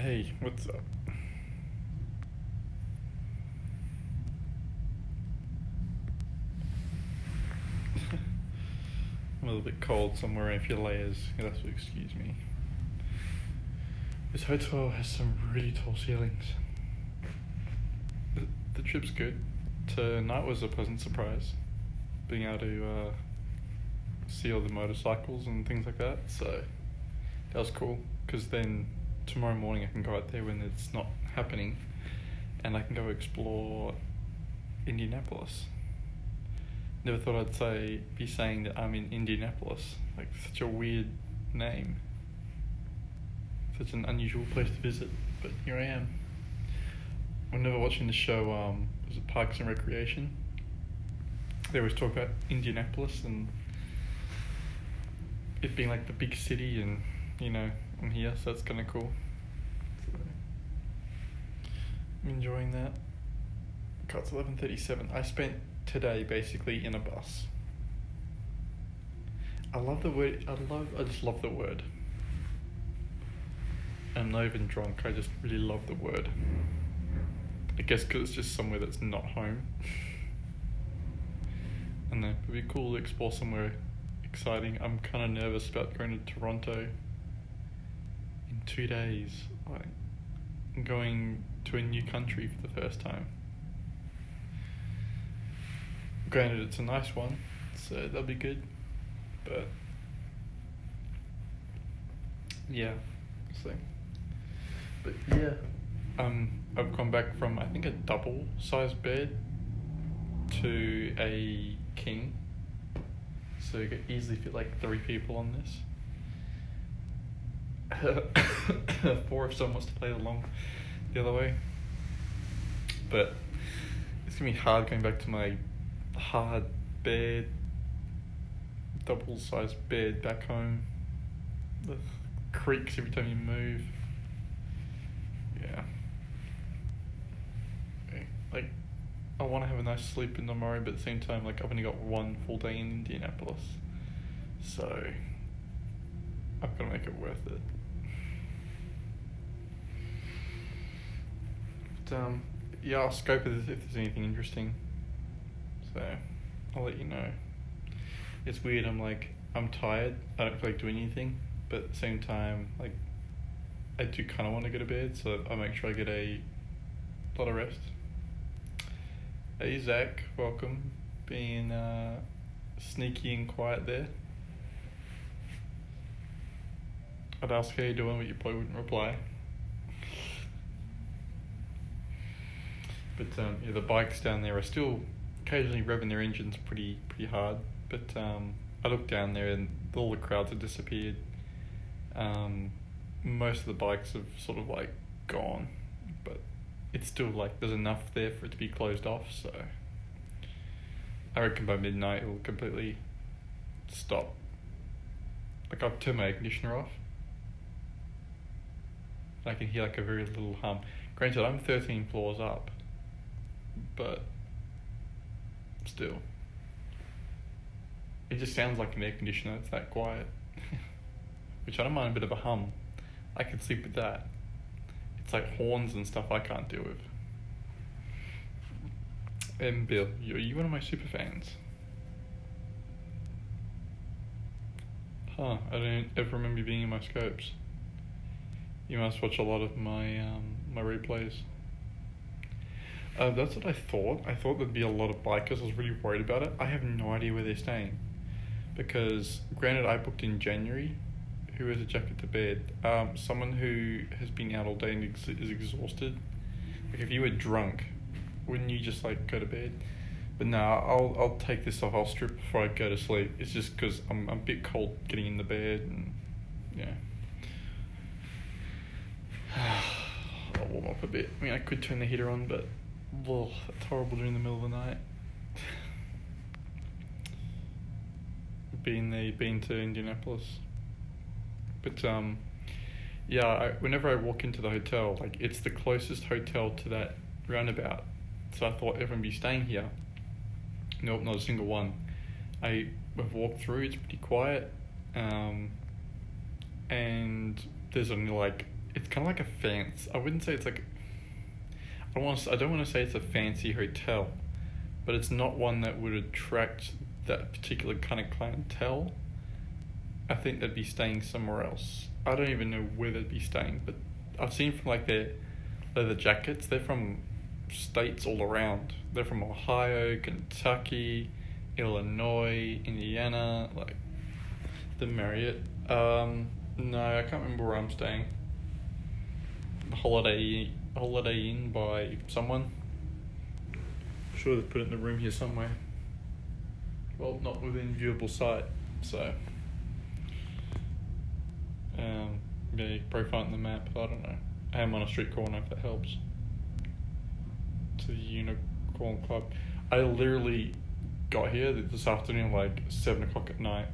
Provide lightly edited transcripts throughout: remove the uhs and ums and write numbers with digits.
Hey, what's up? I'm a little bit cold, so I'm wearing a few layers. You'll have to excuse me. This hotel has some really tall ceilings. The trip's good. Tonight was a pleasant surprise, being able to see all the motorcycles and things like that. So that was cool, because then tomorrow morning I can go out there when it's not happening, and I can go explore Indianapolis. Never thought be saying that I'm in Indianapolis. Like, such a weird name. Such an unusual place to visit, but here I am. Whenever watching the show, was it Parks and Recreation? They always talk about Indianapolis and it being like the big city, and I'm here, so that's kind of cool. So, I'm enjoying that. God, it's 11:37. I spent today basically in a bus. I just love the word. I'm not even drunk, I just really love the word. I guess because it's just somewhere that's not home. And then it'd be cool to explore somewhere exciting. I'm kind of nervous about going to Toronto in 2 days. I'm going to a new country for the first time. Granted, it's a nice one, so that'll be good. But yeah, so. But yeah, I've gone back from, I think, a double-sized bed to a king, so you could easily fit like 3 people on this. 4 if someone wants to play along the other way. But it's gonna be hard going back to my hard bed, double-sized bed back home. The creaks every time you move. Yeah. Like, I want to have a nice sleep in tomorrow, but at the same time, like, I've only got 1 full day in Indianapolis, so I've got to make it worth it. But yeah, I'll scope it if there's anything interesting. So I'll let you know. It's weird, I'm tired, I don't feel like doing anything, but at the same time, like, I do kind of want to go to bed, so I make sure I get a lot of rest. Hey Zach, welcome. Being sneaky and quiet there. I'd ask how you're doing, but you probably wouldn't reply. But yeah, the bikes down there are still occasionally revving their engines pretty hard, but I looked down there and all the crowds have disappeared. Most of the bikes have sort of like gone, but it's still like there's enough there for it to be closed off, so I reckon by midnight it'll completely stop. Like, I've turned my air conditioner off, I can hear like a very little hum. Granted, I'm 13 floors up, but still, it just sounds like an air conditioner. It's that quiet. Which I don't mind a bit of a hum. I can sleep with that. It's like horns and stuff I can't deal with. And Bill, are you one of my super fans? Huh, I don't ever remember you being in my scopes. You must watch a lot of my my replays. That's what I thought. I thought there'd be a lot of bikers. I was really worried about it. I have no idea where they're staying. Because, granted, I booked in January. Who has a jacket to bed? Someone who has been out all day and is exhausted. Like, if you were drunk, wouldn't you just like go to bed? But no, I'll take this off. I'll strip before I go to sleep. It's just because I'm a bit cold getting in the bed, and yeah. I'll warm up a bit. I mean, I could turn the heater on, but it's horrible during the middle of the night. Been to Indianapolis. But yeah, whenever I walk into the hotel, like, it's the closest hotel to that roundabout, so I thought everyone would be staying here. Nope, not a single one. I've walked through, it's pretty quiet, and there's only like it's kind of like a fancy. I wouldn't say it's like. I don't want to say it's a fancy hotel, but it's not one that would attract that particular kind of clientele. I think they'd be staying somewhere else. I don't even know where they'd be staying, but I've seen from like their leather jackets, they're from states all around. They're from Ohio, Kentucky, Illinois, Indiana, like the Marriott. No, I can't remember where I'm staying. Holiday Inn by someone. I'm sure they put it in the room here somewhere. Well, not within viewable sight, so. Yeah, you can probably find it on the map, I don't know. I am on a street corner if that helps. To the Unicorn Club. I literally got here this afternoon like 7 o'clock at night.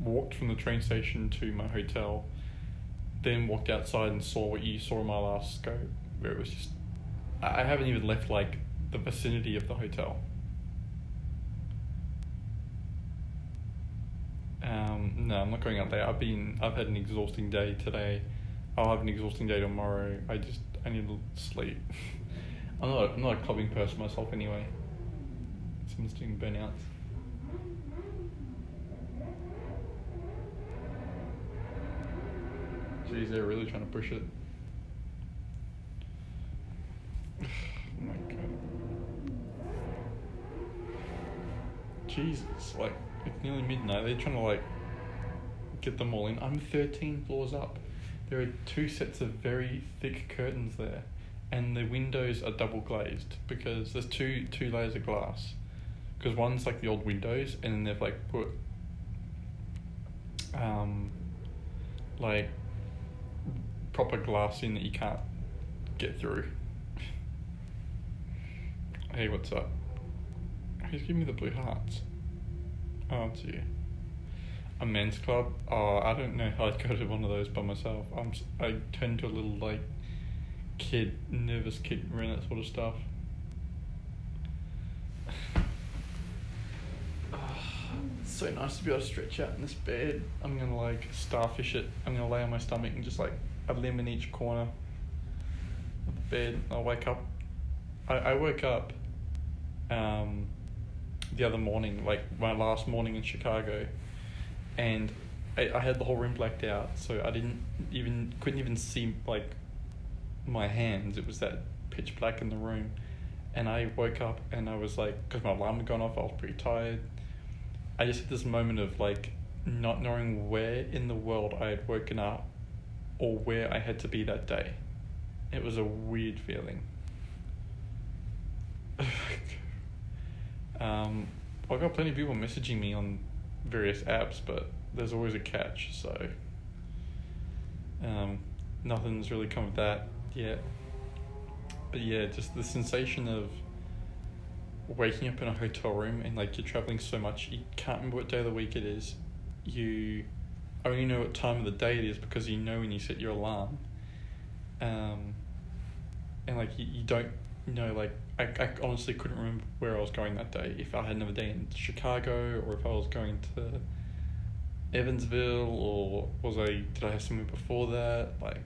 Walked from the train station to my hotel, then walked outside and saw what you saw in my last scope, where it was just, I haven't even left like the vicinity of the hotel. No, I'm not going out there. I've had an exhausting day today. I'll have an exhausting day tomorrow. I need to sleep. I'm not a clubbing person myself anyway. Someone's doing burnouts. Jeez, they're really trying to push it. Oh my god. Jesus, like, it's nearly midnight. They're trying to, like, get them all in. I'm 13 floors up. There are 2 sets of very thick curtains there. And the windows are double glazed because there's two layers of glass. Because one's, like, the old windows, and then they've, like, put, like, proper glass in that you can't get through. Hey, what's up? Who's giving me the blue hearts? Oh, it's you. A men's club? Oh, I don't know how I'd go to one of those by myself. I tend to a little like nervous kid around that sort of stuff. It's so nice to be able to stretch out in this bed. I'm gonna like starfish it. I'm gonna lay on my stomach and just like a limb in each corner of the bed. I'll wake up. I woke up the other morning, like my last morning in Chicago, and I had the whole room blacked out, so I couldn't even see like my hands. It was that pitch black in the room, and I woke up and I was like, because my alarm had gone off, I was pretty tired. I just had this moment of like not knowing where in the world I had woken up or where I had to be that day. It was a weird feeling. I've got plenty of people messaging me on various apps, but there's always a catch, so nothing's really come of that yet. But yeah, just the sensation of waking up in a hotel room and like you're traveling so much, you can't remember what day of the week it is. You only know what time of the day it is because you know when you set your alarm. And like you don't know, like I honestly couldn't remember where I was going that day. If I had another day in Chicago, or if I was going to Evansville, or did I have somewhere before that? Like,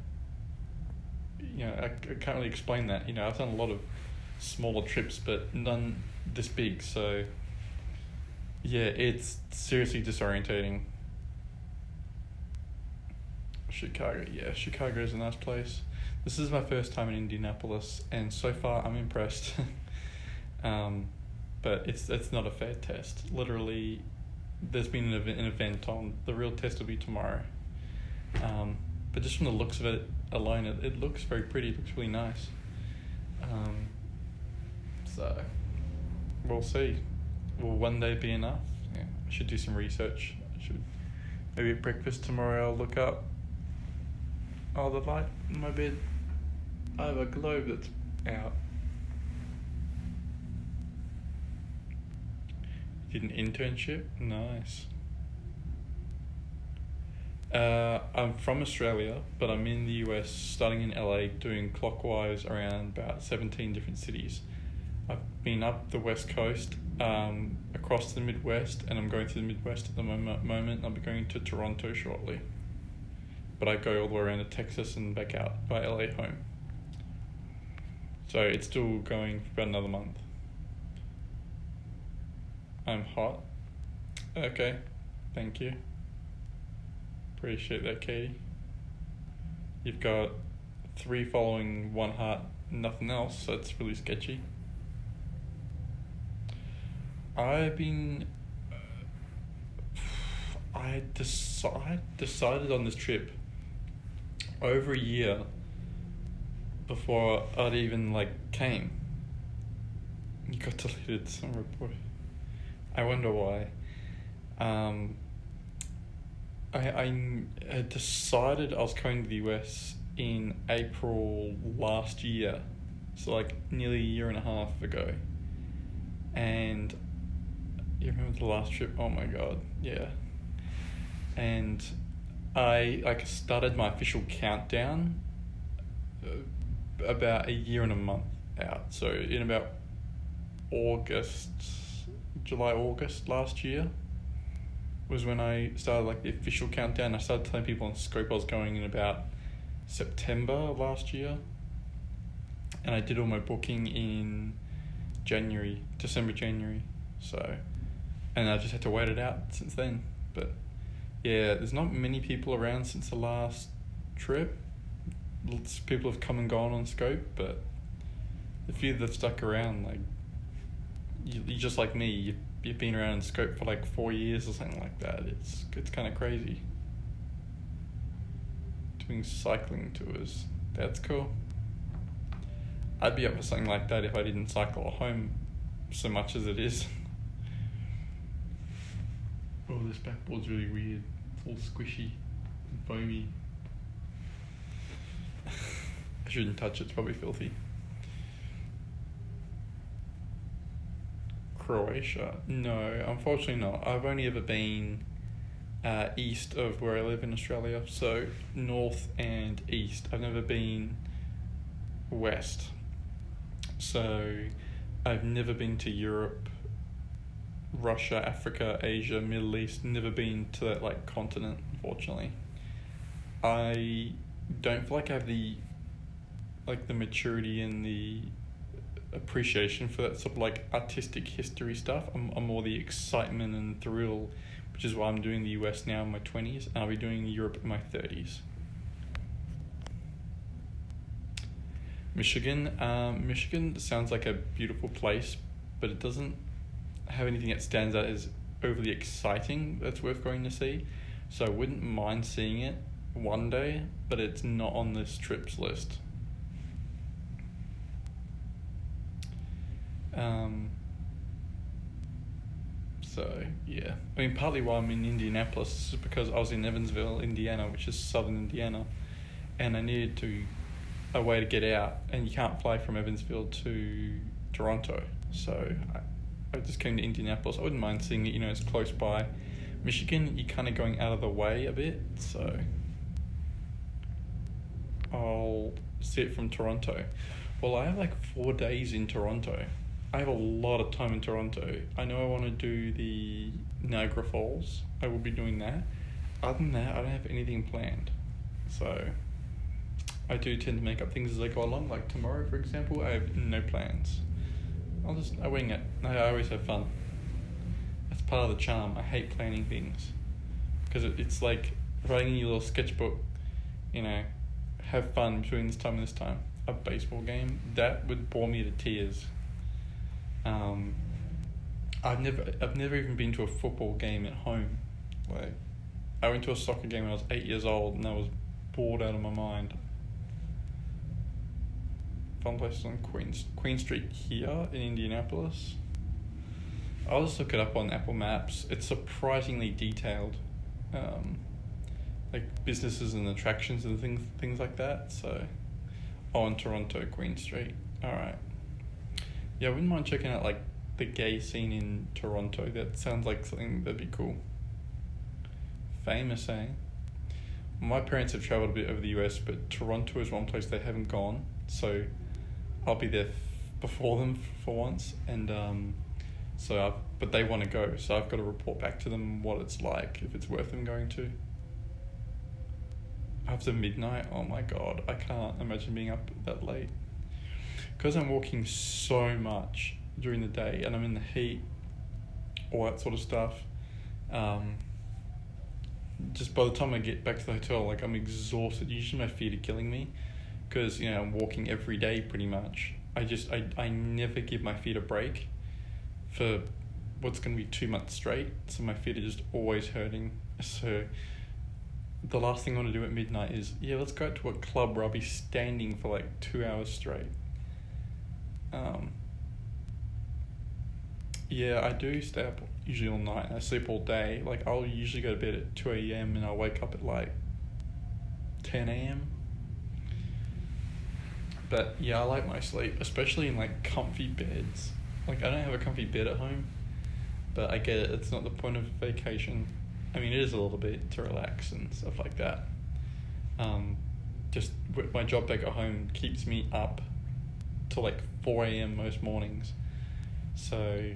you know, I can't really explain that. You know, I've done a lot of smaller trips, but none this big. So yeah, it's seriously disorientating. Chicago is a nice place. This is my first time in Indianapolis, and so far I'm impressed. But it's not a fair test. Literally, there's been an event on. The real test will be tomorrow. But just from the looks of it alone, it looks very pretty. It looks really nice. So we'll see. Will one day be enough? Yeah, I should do some research. Maybe at breakfast tomorrow I'll look up. Oh, the light in my bed. I have a globe that's out. Did an internship? Nice. I'm from Australia, but I'm in the US, starting in LA, doing clockwise around about 17 different cities. I've been up the West Coast, across the Midwest, and I'm going to the Midwest at the moment. I'll be going to Toronto shortly. but I go all the way around to Texas and back out by LA home. So it's still going for about another month. I'm hot. Okay, thank you. Appreciate that, Katie. You've got 3 following, 1 heart, nothing else, so it's really sketchy. I decided on this trip over a year before I'd even came. You got deleted some report. I wonder why. I had decided I was coming to the US in April last year, so nearly a year and a half ago. And you remember the last trip? Oh my god, yeah. And I started my official countdown about a year and a month out. So in about July, August last year was when I started the official countdown. I started telling people on Scope I was going in about September last year. And I did all my booking in December, January. So, and I just had to wait it out since then. But yeah, there's not many people around since the last trip. Lots of people have come and gone on Scope, but the few that have stuck around, you're just like me, you've been around in Scope for 4 years or something like that. It's kind of crazy. Doing cycling tours, that's cool. I'd be up for something like that if I didn't cycle home so much as it is. Oh, this backboard's really weird. It's all squishy and foamy. I shouldn't touch it, it's probably filthy. Croatia? No, unfortunately not. I've only ever been east of where I live in Australia, so north and east. I've never been west. So I've never been to Europe, Russia, Africa, Asia, Middle East. Never been to that continent, unfortunately. I don't feel like I have the maturity and the appreciation for that sort of artistic history stuff. I'm more the excitement and thrill, which is why I'm doing the US now in my 20s, and I'll be doing Europe in my 30s. Michigan sounds like a beautiful place, but it doesn't have anything that stands out as overly exciting that's worth going to see. So I wouldn't mind seeing it one day, but it's not on this trip's list. So yeah, I mean, partly why I'm in Indianapolis is because I was in Evansville, Indiana, which is southern Indiana, and I needed a way to get out, and you can't fly from Evansville to Toronto, so I just came to Indianapolis. I wouldn't mind seeing it, it's close by. Michigan, you're kind of going out of the way a bit, so I'll see it from Toronto. Well, I have 4 days in Toronto. I have a lot of time in Toronto. I know I want to do the Niagara Falls. I will be doing that. Other than that, I don't have anything planned. So I do tend to make up things as I go along. Like tomorrow, for example, I have no plans. I wing it. I always have fun. That's part of the charm. I hate planning things. Because it's like writing your little sketchbook, have fun between this time and this time. A baseball game, that would bore me to tears. I've never even been to a football game at home. I went to a soccer game when I was 8 years old, and I was bored out of my mind. Fun places on Queen Street here in Indianapolis. I'll just look it up on Apple Maps. It's surprisingly detailed, businesses and attractions and things like that. So, in Toronto, Queen Street. All right. Yeah, I wouldn't mind checking out the gay scene in Toronto. That sounds like something that'd be cool. Famous, eh? My parents have travelled a bit over the US, but Toronto is one place they haven't gone, so I'll be there before them for once, and but they want to go, so I've got to report back to them what it's like, if it's worth them going to. after midnight, oh my god, I can't imagine being up that late. Because I'm walking so much during the day and I'm in the heat, all that sort of stuff, just by the time I get back to the hotel, like, I'm exhausted. Usually my feet are killing me because, you know, I'm walking every day pretty much. I never give my feet a break for what's going to be 2 months straight, so my feet are just always hurting. So the last thing I want to do at midnight is, let's go out to a club where I'll be standing for like 2 hours straight. I do stay up usually all night and I sleep all day. Like, I'll usually go to bed at 2 a.m. and I'll wake up at like 10 a.m. But I like my sleep, especially in like comfy beds. Like, I don't have a comfy bed at home, but I get it. It's not the point of vacation. I mean, it is a little bit to relax and stuff like that. Just my job back at home keeps me up till like 4 a.m. most mornings. So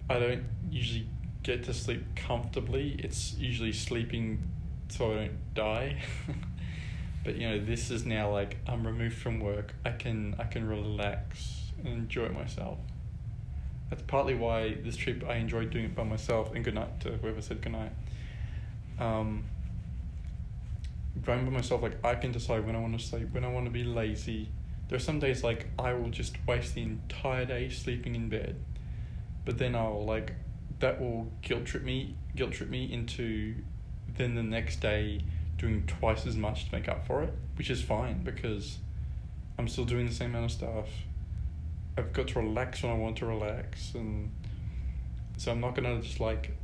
I don't usually get to sleep comfortably. It's usually sleeping so I don't die. But this is now like I'm removed from work. I can relax and enjoy myself. That's partly why this trip I enjoyed doing it by myself. And good night to whoever said good night. Going by myself, like, I can decide when I want to sleep, when I want to be lazy. There are some days like I will just waste the entire day sleeping in bed, but then that will guilt trip me into then the next day doing twice as much to make up for it, which is fine because I'm still doing the same amount of stuff. I've got to relax when I want to relax, and so I'm not gonna just like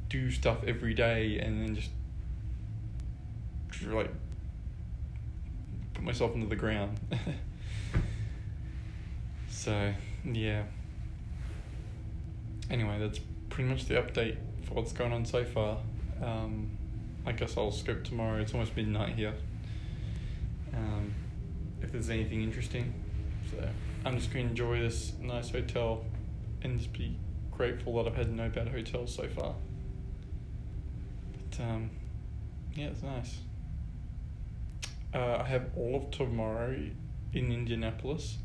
do stuff every day and then just like put myself into the ground. So anyway, that's pretty much the update for what's going on so far. I guess I'll scope tomorrow. It's almost midnight here. If there's anything interesting. So I'm just going to enjoy this nice hotel and just be grateful that I've had no bad hotels so far. But it's nice. I have all of tomorrow in Indianapolis,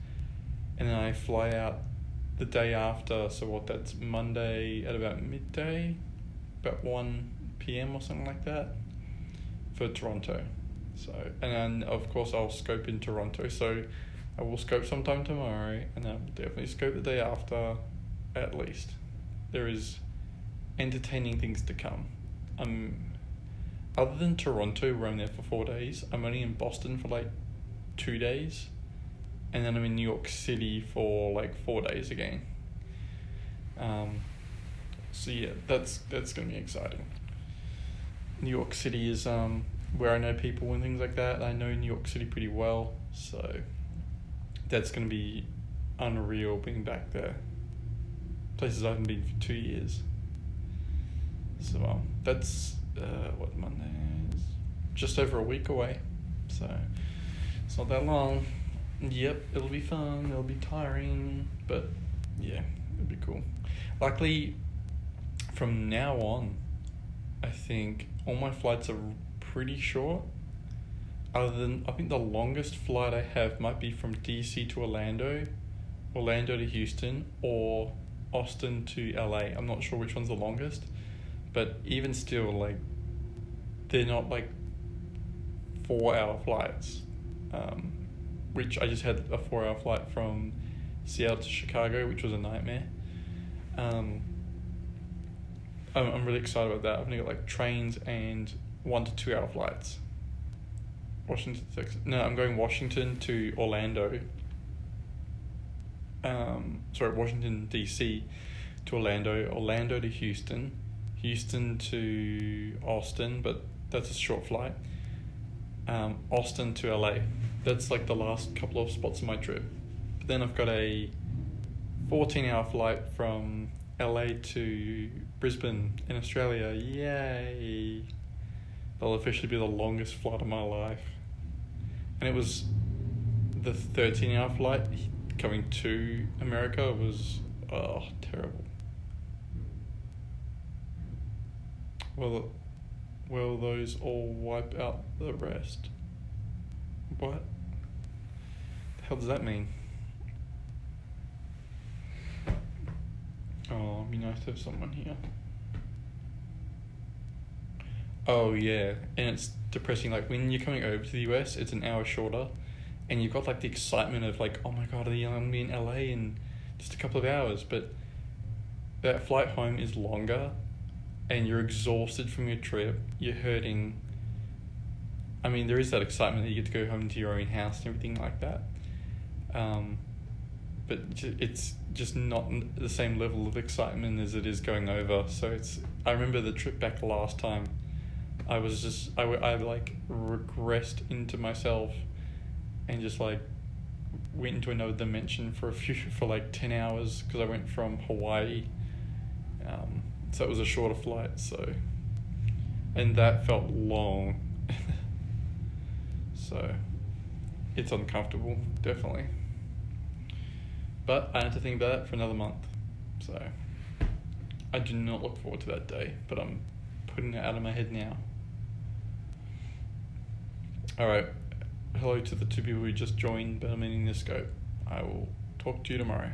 and then I fly out the day after. So that's Monday at about midday, about 1 p.m. or something like that, for Toronto. So, and then of course I'll scope in Toronto. So I will scope sometime tomorrow, and then I'll definitely scope the day after, at least. There is entertaining things to come. Other than Toronto, where I'm there for 4 days, I'm only in Boston for like 2 days, and then I'm in New York City for like 4 days again. That's gonna be exciting. New York City is where I know people and things like that. I know New York City pretty well, so that's gonna be unreal being back there. Places I haven't been for 2 years. So that's Monday is just over a week away, so it's not that long. Yep, it'll be fun, it'll be tiring, but it'll be cool. Luckily, from now on, I think all my flights are pretty short, other than I think the longest flight I have might be from DC to Orlando to Houston, or Austin to LA. I'm not sure which one's the longest, but even still, like, they're not like 4-hour flights, which I just had a 4-hour flight from Seattle to Chicago, which was a nightmare. I'm really excited about that. I've only got like trains and 1 to 2 hour flights. I'm going Washington to Orlando. Washington DC to Orlando to Houston to Austin, but that's a short flight. Austin to LA. That's like the last couple of spots on my trip. But then I've got a 14-hour flight from LA to Brisbane in Australia. Yay! That'll officially be the longest flight of my life. And it was the 13-hour flight coming to America was terrible. Well, will those all wipe out the rest? What the hell does that mean? Oh, it'd be nice to have someone here. Oh yeah, and it's depressing. Like when you're coming over to the US, it's an hour shorter, and you've got like the excitement of like, oh my god, I'm gonna be in LA in just a couple of hours. But that flight home is longer, and you're exhausted from your trip. You're hurting. I mean, there is that excitement that you get to go home to your own house and everything like that. But it's just not the same level of excitement as it is going over. So I remember the trip back last time. I like regressed into myself and just like went into another dimension for like 10 hours because I went from Hawaii. So it was a shorter flight. And that felt long. So it's uncomfortable, definitely. But I have to think about it for another month. So I do not look forward to that day, but I'm putting it out of my head now. Alright, hello to the two people who just joined Better Meaning the Scope. I will talk to you tomorrow.